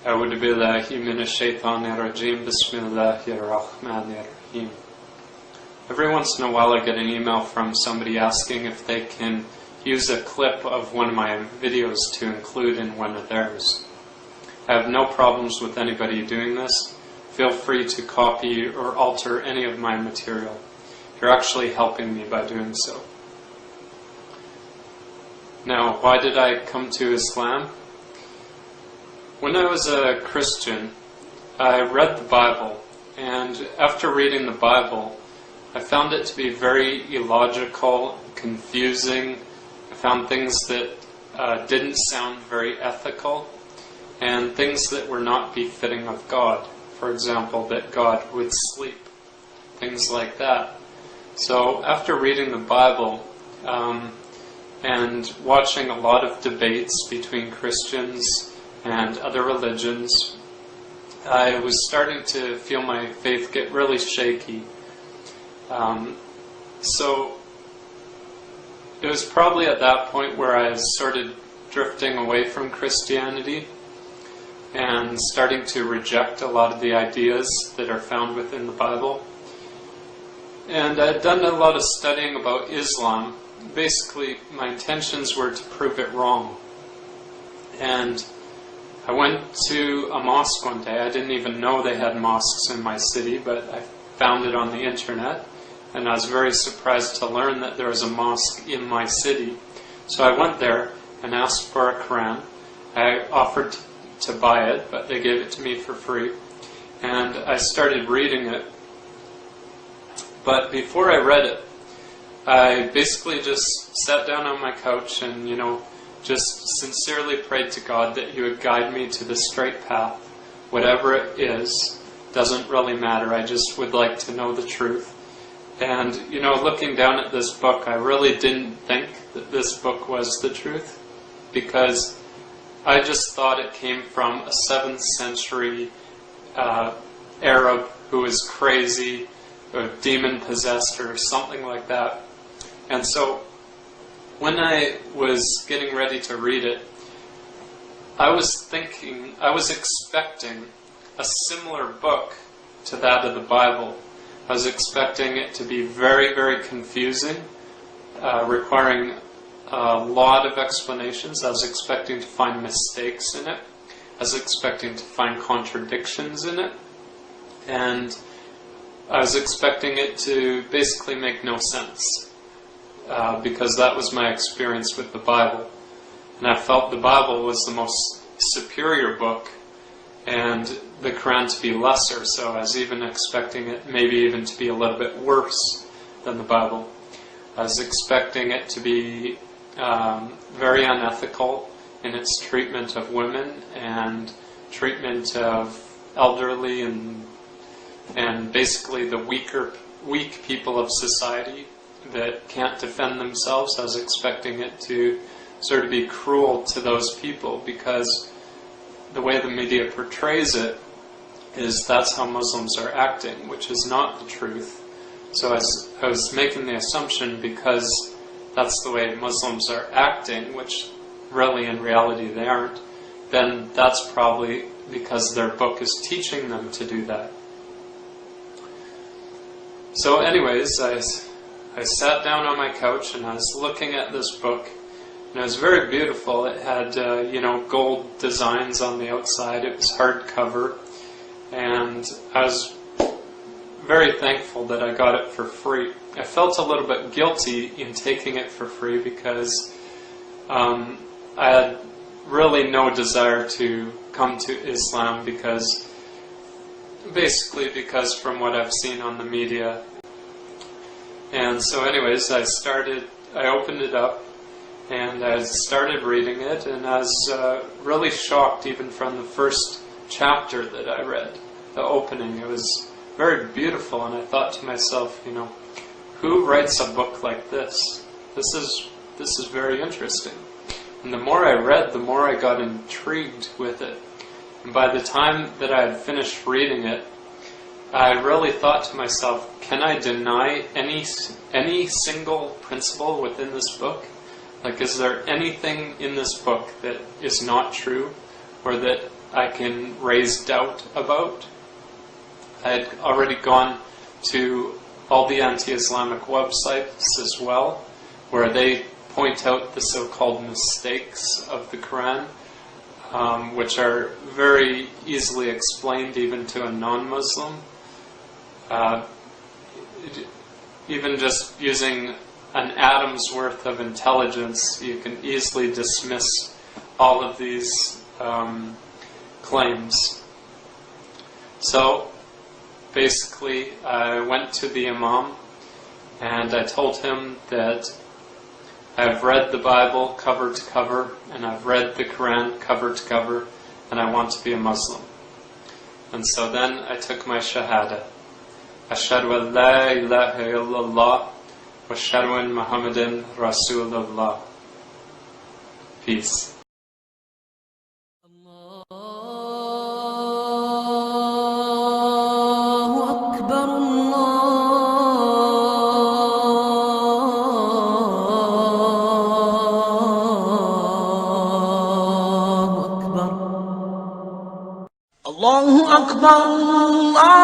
أعوذ بالله من الشيطان الرجيم بسم الله الرحمن الرحيم. Every once in a while I get an email from somebody asking if they can use a clip of one of my videos to include in one of theirs. I have no problems with anybody doing this. Feel free to copy or alter any of my material. You're actually helping me by doing so. Now, why did I come to Islam? When I was a Christian, I read the Bible, and after reading the Bible, I found it to be very illogical, confusing. I found things that didn't sound very ethical, and things that were not befitting of God. For example, that God would sleep, things like that. So after reading the Bible and watching a lot of debates between Christians and other religions, I was starting to feel my faith get really shaky. So it was probably at that point where I started drifting away from Christianity and starting to reject a lot of the ideas that are found within the Bible. And I'd done a lot of studying about Islam. Basically, my intentions were to prove it wrong. And I went to a mosque one day. I didn't even know they had mosques in my city, but I found it on the internet, and I was very surprised to learn that there was a mosque in my city. So I went there and asked for a Quran. I offered to buy it, but they gave it to me for free, and I started reading it. But before I read it, I basically just sat down on my couch and, just sincerely prayed to God that He would guide me to the straight path. Whatever it is, doesn't really matter. I just would like to know the truth. And, looking down at this book, I really didn't think that this book was the truth, because I just thought it came from a 7th century Arab who was crazy, or demon-possessed, or something like that. And so when I was getting ready to read it, I was expecting a similar book to that of the Bible. I was expecting it to be very, very confusing, requiring a lot of explanations. I was expecting to find mistakes in it. I was expecting to find contradictions in it. And I was expecting it to basically make no sense. Because that was my experience with the Bible. And I felt the Bible was the most superior book, and the Quran to be lesser, so I was even expecting it maybe even to be a little bit worse than the Bible. I was expecting it to be very unethical in its treatment of women and treatment of elderly and basically the weak people of society that can't defend themselves. I was expecting it to sort of be cruel to those people, because the way the media portrays it is that's how Muslims are acting, which is not the truth. So I was making the assumption, because that's the way Muslims are acting, which really in reality they aren't, then that's probably because their book is teaching them to do that. So anyways, I sat down on my couch and I was looking at this book, and it was very beautiful. It had, gold designs on the outside. It was hardcover, and I was very thankful that I got it for free. I felt a little bit guilty in taking it for free, because I had really no desire to come to Islam, because from what I've seen on the media. And so anyways, I opened it up, and I started reading it, and I was really shocked even from the first chapter that I read, the opening. It was very beautiful, and I thought to myself, who writes a book like this? This is very interesting. And the more I read, the more I got intrigued with it. And by the time that I had finished reading it, I really thought to myself, can I deny any single principle within this book? Like, is there anything in this book that is not true, or that I can raise doubt about. I had already gone to all the anti-Islamic websites as well, where they point out the so-called mistakes of the Quran, which are very easily explained even to a non-Muslim. Even just using an atom's worth of intelligence, you can easily dismiss all of these claims. So basically, I went to the Imam and I told him that I've read the Bible cover to cover, and I've read the Quran cover to cover, and I want to be a Muslim. And so then I took my Shahada. Ashhadu an la ilaha illallah wa ashhadu anna Muhammadan Rasulullah. Peace. الله أكبر الله